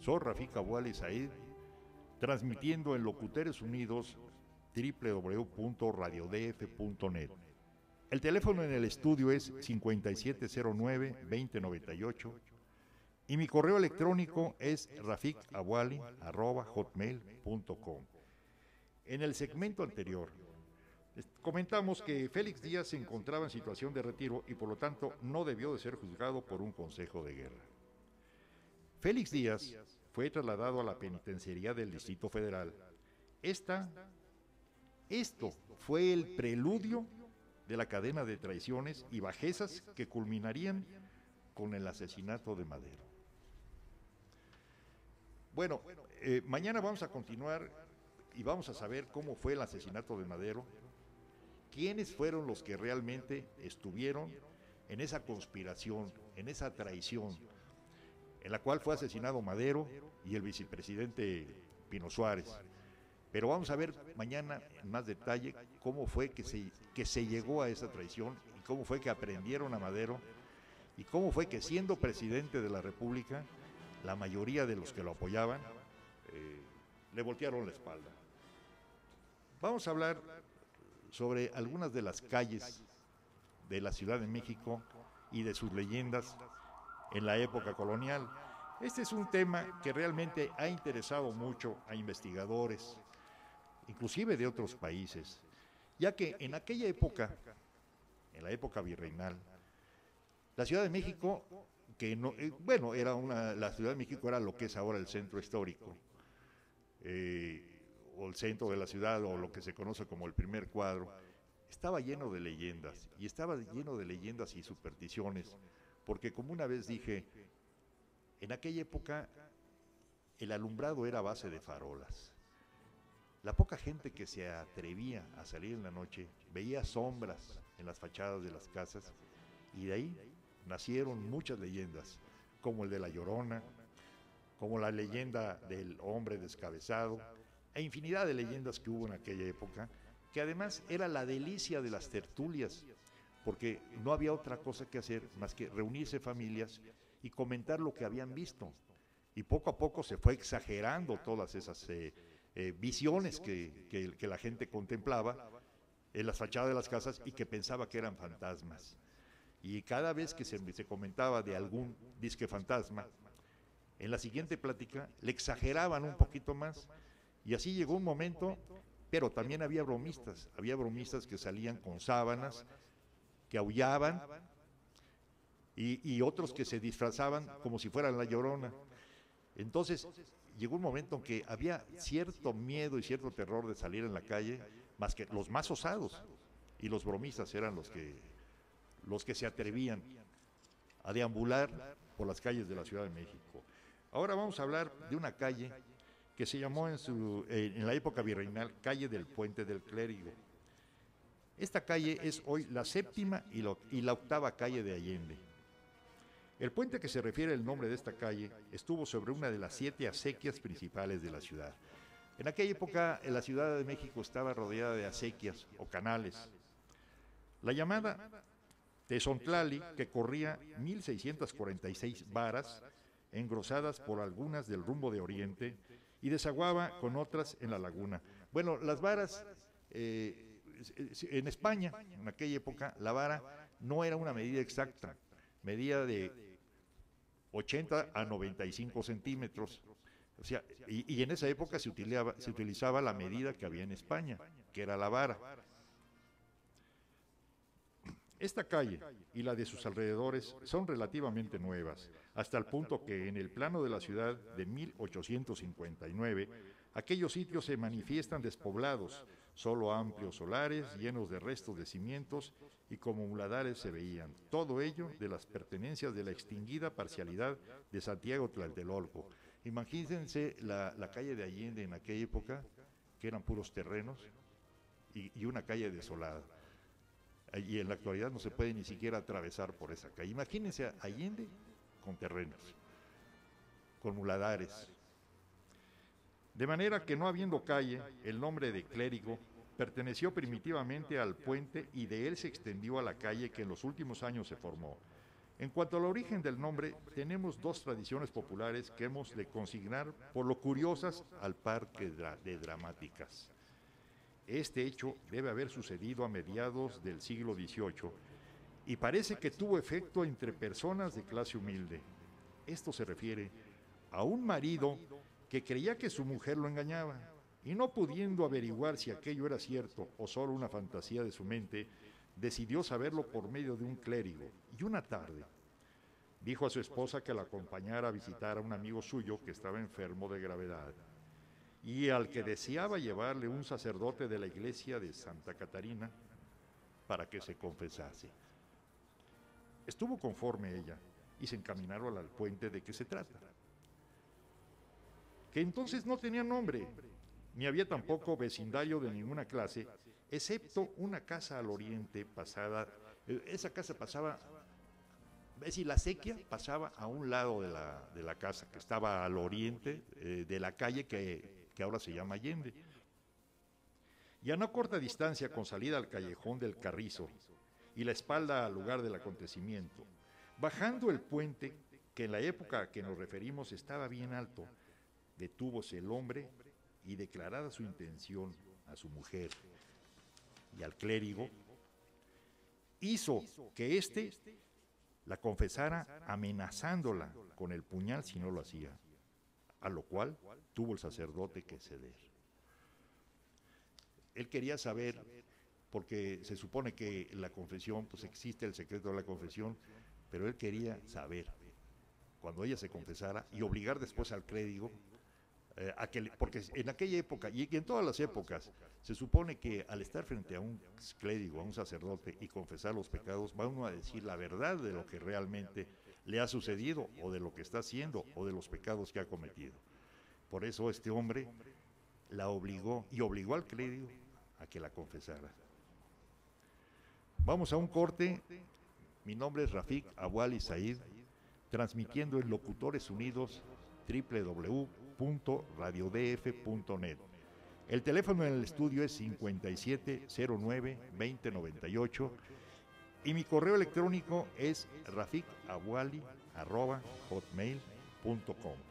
Soy Rafik Abuali Said, transmitiendo en Locutores Unidos www.radiodf.net. El teléfono en el estudio es 5709-2098 y mi correo electrónico es rafikabuali@hotmail.com. En el segmento anterior comentamos que Félix Díaz se encontraba en situación de retiro y por lo tanto no debió de ser juzgado por un consejo de guerra. Félix Díaz fue trasladado a la penitenciaría del Distrito Federal. Esto fue el preludio de la cadena de traiciones y bajezas que culminarían con el asesinato de Madero. Bueno, mañana vamos a continuar y vamos a saber cómo fue el asesinato de Madero, quiénes fueron los que realmente estuvieron en esa conspiración, en esa traición, en la cual fue asesinado Madero y el vicepresidente Pino Suárez. Pero vamos a ver mañana en más detalle cómo fue que se llegó a esa traición y cómo fue que aprendieron a Madero y cómo fue que, siendo presidente de la República, la mayoría de los que lo apoyaban le voltearon la espalda. Vamos a hablar sobre algunas de las calles de la Ciudad de México y de sus leyendas en la época colonial. Este es un tema que realmente ha interesado mucho a investigadores, inclusive de otros países, ya que en aquella época, en la época virreinal, la Ciudad de México, que no, la Ciudad de México era lo que es ahora el centro histórico, o el centro de la ciudad, o lo que se conoce como el primer cuadro, estaba lleno de leyendas, y estaba lleno de leyendas y supersticiones, porque como una vez dije, en aquella época el alumbrado era a base de farolas. La poca gente que se atrevía a salir en la noche veía sombras en las fachadas de las casas, y de ahí nacieron muchas leyendas, como el de La Llorona, como la leyenda del hombre descabezado, e infinidad de leyendas que hubo en aquella época, que además era la delicia de las tertulias, porque no había otra cosa que hacer más que reunirse familias y comentar lo que habían visto. Y poco a poco se fue exagerando todas esas visiones que la gente contemplaba en las fachadas de las casas y que pensaba que eran fantasmas. Y cada vez que se comentaba de algún disque fantasma, en la siguiente plática le exageraban un poquito más, y así llegó un momento, pero también había bromistas que salían con sábanas, que aullaban, y otros que se disfrazaban como si fueran La Llorona. Entonces llegó un momento en que había cierto miedo y cierto terror de salir en la calle, más que los más osados, y los bromistas eran los que se atrevían a deambular por las calles de la Ciudad de México. Ahora vamos a hablar de una calle que se llamó en la época virreinal Calle del Puente del Clérigo. Esta calle es hoy la séptima y la octava calle de Allende. El puente que se refiere al nombre de esta calle estuvo sobre una de las 7 acequias principales de la ciudad. En aquella época la Ciudad de México estaba rodeada de acequias o canales. La llamada Tezontlali, que corría 1646 varas, engrosadas por algunas del rumbo de oriente, y desaguaba con otras en la laguna. Bueno, las varas, en España, en aquella época, la vara no era una medida exacta, medía de 80 a 95 centímetros. O sea, y en esa época se utilizaba la medida que había en España, que era la vara. Esta calle y la de sus alrededores son relativamente nuevas, hasta el punto que en el plano de la ciudad de 1859, aquellos sitios se manifiestan despoblados, solo amplios solares llenos de restos de cimientos y como muladares se veían, todo ello de las pertenencias de la extinguida parcialidad de Santiago Tlatelolco. Imagínense la calle de Allende en aquella época, que eran puros terrenos, y una calle desolada. Y en la actualidad no se puede ni siquiera atravesar por esa calle. Imagínense a Allende con terrenos, con muladares. De manera que, no habiendo calle, el nombre de Clérigo perteneció primitivamente al puente y de él se extendió a la calle que en los últimos años se formó. En cuanto al origen del nombre, tenemos dos tradiciones populares que hemos de consignar por lo curiosas al par de dramáticas. Este hecho debe haber sucedido a mediados del siglo XVIII y parece que tuvo efecto entre personas de clase humilde. Esto se refiere a un marido que creía que su mujer lo engañaba y no pudiendo averiguar si aquello era cierto o solo una fantasía de su mente, decidió saberlo por medio de un clérigo y una tarde dijo a su esposa que la acompañara a visitar a un amigo suyo que estaba enfermo de gravedad y al que deseaba llevarle un sacerdote de la iglesia de Santa Catarina para que se confesase. Estuvo conforme ella y se encaminaron al puente de que se trata, que entonces no tenía nombre, ni había tampoco vecindario de ninguna clase, excepto una casa al oriente pasada. Esa casa pasaba, es decir, la acequia pasaba a un lado de la casa, que estaba al oriente de la calle que ahora se llama Allende. Y a no corta distancia, con salida al callejón del Carrizo y la espalda al lugar del acontecimiento, bajando el puente, que en la época a que nos referimos estaba bien alto, detúvose el hombre y, declarada su intención a su mujer y al clérigo, hizo que éste la confesara amenazándola con el puñal si no lo hacía, a lo cual tuvo el sacerdote que ceder. Él quería saber, porque se supone que la confesión, pues existe el secreto de la confesión, pero él quería saber, cuando ella se confesara, y obligar después al clérigo, porque en aquella época, y en todas las épocas, se supone que al estar frente a un clérigo, a un sacerdote, y confesar los pecados, va uno a decir la verdad de lo que realmente le ha sucedido, o de lo que está haciendo, o de los pecados que ha cometido. Por eso este hombre la obligó, y obligó al clérigo a que la confesara. Vamos a un corte. Mi nombre es Rafik Abuali Said, transmitiendo en Locutores Unidos, www.radiodf.net. El teléfono en el estudio es 5709-2098 y mi correo electrónico es rafikabuali@hotmail.com.